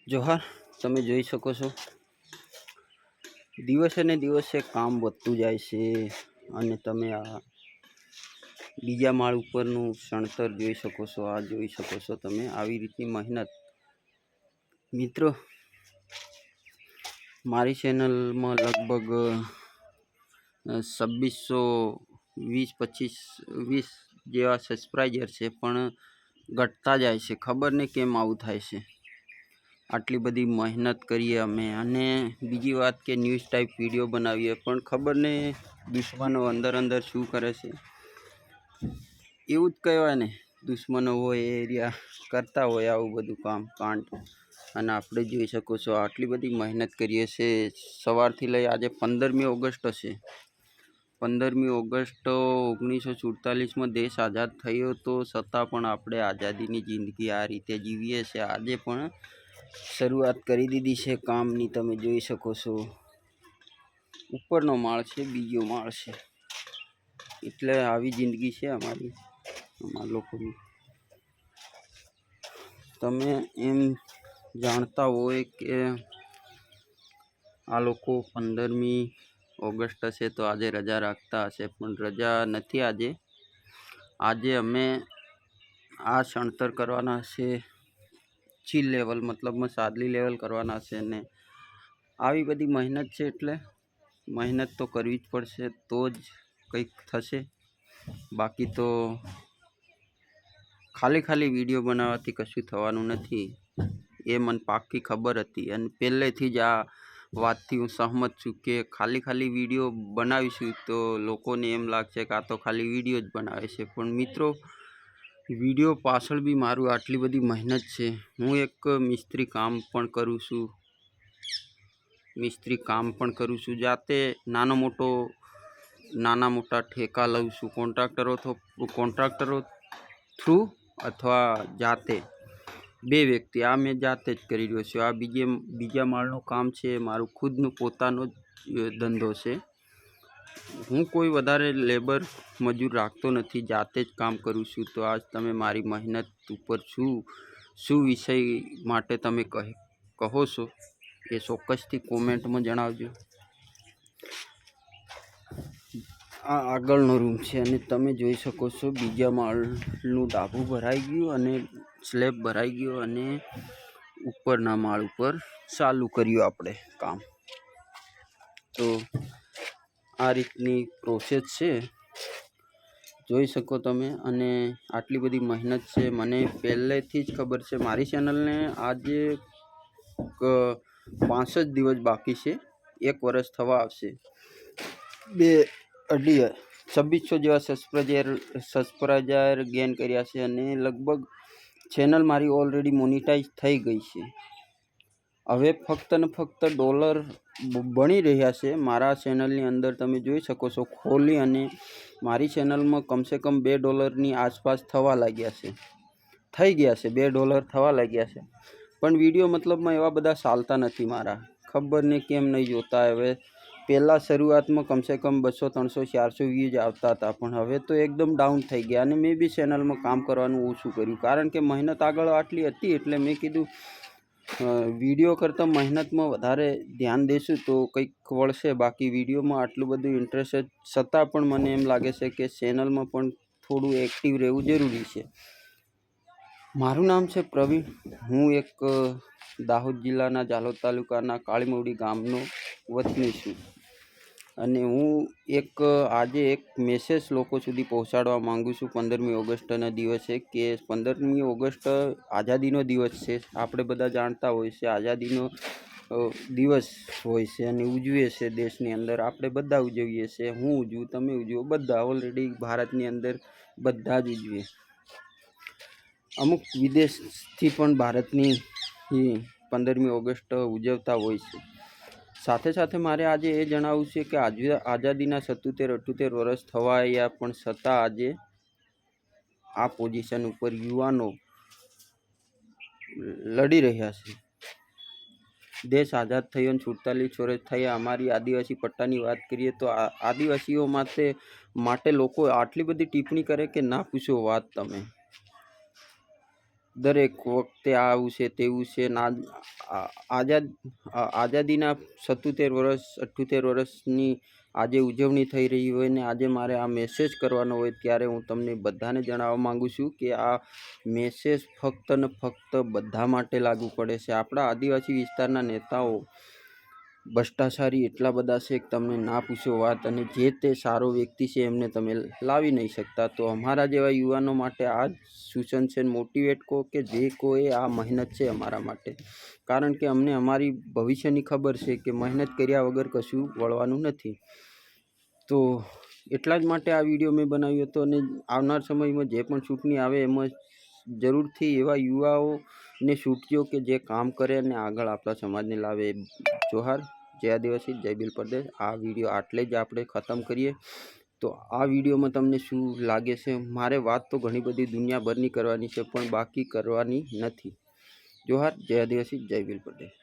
જોહાર, તમે જોઈ શકો છો દિવસે ને દિવસે કામ વધતું જાય છે અને તમે આ બીજા માળ ઉપરનું શણતર જોઈ શકો છો. આ જોઈ શકો છો તમે આવી રીતની મહેનત. મિત્રો, મારી ચેનલમાં લગભગ 2620 જેવા સબસ્ક્રાઈબર છે, પણ ઘટતા જાય છે. ખબર નહીં કેમ આવું થાય છે. આટલી બધી મહેનત કરીએ અમે, અને બીજી વાત કે ન્યૂઝ ટાઈપ વિડીયો બનાવીએ, પણ ખબર નહીં દુશ્મનો અંદર શું કરે છે. એવું જ કહેવાય ને, દુશ્મનો હોય એ એરિયા કરતા હોય આવું બધું કાંડ. અને આપણે જોઈ શકો છો આટલી બધી મહેનત કરીએ છીએ સવારથી લઈ આજે 15મી ઓગસ્ટ હશે. 15મી ઓગસ્ટ 1947માં દેશ આઝાદ થયો, તો છતાં પણ આપણે આઝાદીની જિંદગી આ રીતે જીવીએ છીએ. આજે પણ શરૂઆત કરી દીધી છે કામની. તમે જોઈ શકો છો ઉપરનો માળ છે, બીજો માળ છે, એટલે આવી જિંદગી છે અમારા લોકોની. તમે એમ જાણતા હોય કે આ લોકો 15મી ઓગસ્ટ હશે તો આજે રજા રાખતા હશે, પણ રજા નથી. આજે અમે આ શણતર કરવાના છે, ચીલ લેવલ મતલબમાં સાદલી લેવલ કરવાના છે. ને આવી બધી મહેનત છે, એટલે મહેનત તો કરવી જ પડશે, તો જ કંઈક થશે. બાકી તો ખાલી વિડીયો બનાવવાથી કશું થવાનું નથી, એ મને પાક્કી ખબર હતી. અને પહેલેથી જ આ વાતથી હું સહમત છું કે ખાલી વિડીયો બનાવીશું તો લોકોને એમ લાગશે કે આ તો ખાલી વિડીયો જ બનાવે છે. પણ મિત્રો, વિડીયો પાછળ બી મારું આટલી બધી મહેનત છે. હું એક મિસ્ત્રી કામ પણ કરું છું જાતે. નાના મોટા ઠેકા લઉં છું કોન્ટ્રાક્ટરો થ્રુ, અથવા જાતે. બે વ્યક્તિ, આ મેં જાતે જ કરી રહ્યો છું. આ બીજા માળનું કામ છે, મારું ખુદનું પોતાનો જ ધંધો છે. હું કોઈ વધારે લેબર મજૂર રાખતો નથી, જાતે જ કામ કરું છું. તો આજ તમે મારી મહેનત ઉપર શું વિષય માટે તમે કહો છો એ ચોક્કસથી કોમેન્ટમાં જણાવજો. આ આગળનો રૂમ છે, અને તમે જોઈ શકો છો બીજા માળનું ડાબું ભરાઈ ગયું અને સ્લેબ ભરાઈ ગયો, અને ઉપરના માળ ઉપર ચાલુ કર્યું આપણે કામ. તો આ રીતની પ્રોસેસ છે, જોઈ શકો તમે. અને આટલી બધી મહેનત છે, મને પહેલેથી જ ખબર છે. મારી ચેનલને આજે 5 જ દિવસ બાકી છે, 1 વર્ષ થવા આવશે. 2600 જેવા સબસ્ક્રાઈબર ગેઇન કર્યા છે, અને લગભગ ચેનલ મારી ઓલરેડી મોનિટાઈઝ થઈ ગઈ છે. હવે ફક્ત ને ફક્ત ડોલર બની રહ્યા છે મારા ચેનલની અંદર. તમે જોઈ શકો છો ખોલી, અને મારી ચેનલમાં કમસે કમ $2 આસપાસ થવા લાગ્યા છે, થઈ ગયા છે. $2 થવા લાગ્યા છે, પણ વિડીયો મતલબમાં એવા બધા ચાલતા નથી મારા. ખબર નહીં કેમ નહીં જોતા. હવે પહેલાં શરૂઆતમાં કમસે કમ 200, 300, 400 વ્યૂઝ આવતા હતા, પણ હવે તો એકદમ ડાઉન થઈ ગયા. અને મેં બી ચેનલમાં કામ કરવાનું ઓછું કર્યું, કારણ કે મહેનત આગળ આટલી હતી. એટલે મેં કીધું વિડીયો કરતાં મહેનતમાં વધારે ધ્યાન દઈશું તો કંઈક વળશે. બાકી વિડીયોમાં આટલું બધું ઇન્ટરેસ્ટ છતાં પણ મને એમ લાગે છે કે ચેનલમાં પણ થોડું એક્ટિવ રહેવું જરૂરી છે. મારું નામ છે પ્રવીણ. હું એક દાહોદ જિલ્લાના ઝાલોદ તાલુકાના કાળીમવડી ગામનો વતની છું. અને હું આજે એક મેસેજ લોકો સુધી પહોંચાડવા માગું છું 15મી ઓગસ્ટના દિવસે, કે 15મી ઓગસ્ટ આઝાદીનો દિવસ છે. આપણે બધા જાણતા હોય છે આઝાદીનો દિવસ હોય છે, અને ઉજવીએ છીએ દેશની અંદર. આપણે બધા ઉજવીએ છીએ. હું ઉજવું, તમે ઉજવો, બધા ઓલરેડી ભારતની અંદર બધા જ ઉજવીએ. અમુક વિદેશથી પણ ભારતની 15મી ઓગસ્ટ ઉજવતા હોય છે. સાથે મારે આજે એ જણાવવું છે કે આઝાદીના 77-78 વર્ષ થવા આવ્યા, પણ છતાં આજે આ પોઝિશન ઉપર યુવાનો લડી રહ્યા છે. દેશ આઝાદ થયો, 47 વર્ષ થયા. અમારી આદિવાસી પટ્ટાની વાત કરીએ તો આદિવાસીઓ માટે લોકો આટલી બધી ટિપ્પણી કરે કે ના પૂછો વાત. તમે દરેક વખતે આવું છે તેવું છે ને આઝાદીના 77 વર્ષ 78 વર્ષની આજે ઉજવણી થઈ રહી હોય ને આજે મારે આ મેસેજ કરવાનો હોય ત્યારે હું તમને બધાને જણાવવા માંગુ છું કે આ મેસેજ ફક્ત ને ફક્ત બધા માટે લાગુ પડે છે. આપણા આદિવાસી વિસ્તારના નેતાઓ ભ્રષ્ટાચારી એટલા બધા છે કે તમને ના પૂછો વાત, અને જે તે સારો વ્યક્તિ છે એમને તમે લાવી નહીં શકતા. તો અમારા જેવા યુવાનો માટે આ જ સૂચન છે, મોટિવેટ કહો કે જે કોઈ આ મહેનત છે અમારા માટે, કારણ કે અમને અમારી ભવિષ્યની ખબર છે કે મહેનત કર્યા વગર કશું વળવાનું નથી. તો એટલા જ માટે આ વિડીયો મેં બનાવ્યો હતો, અને આવનાર સમયમાં જે પણ ચૂંટણી આવે એમાં જરૂરથી એવા યુવાઓને છૂટજો કે જે કામ કરે અને આગળ આપણા સમાજને લાવે. જોહાર, જય આદિવાસી, જય ભીલ પ્રદેશ. આ વિડીયો આટલે જ આપણે ખતમ કરીએ. તો આ વિડીયોમાં તમને શું લાગે છે? મારે વાત તો ઘણી બધી દુનિયાભરની કરવાની છે પણ બાકી કરવાની નથી. જોહાર, જય આદિવાસી, જય ભીલ પ્રદેશ.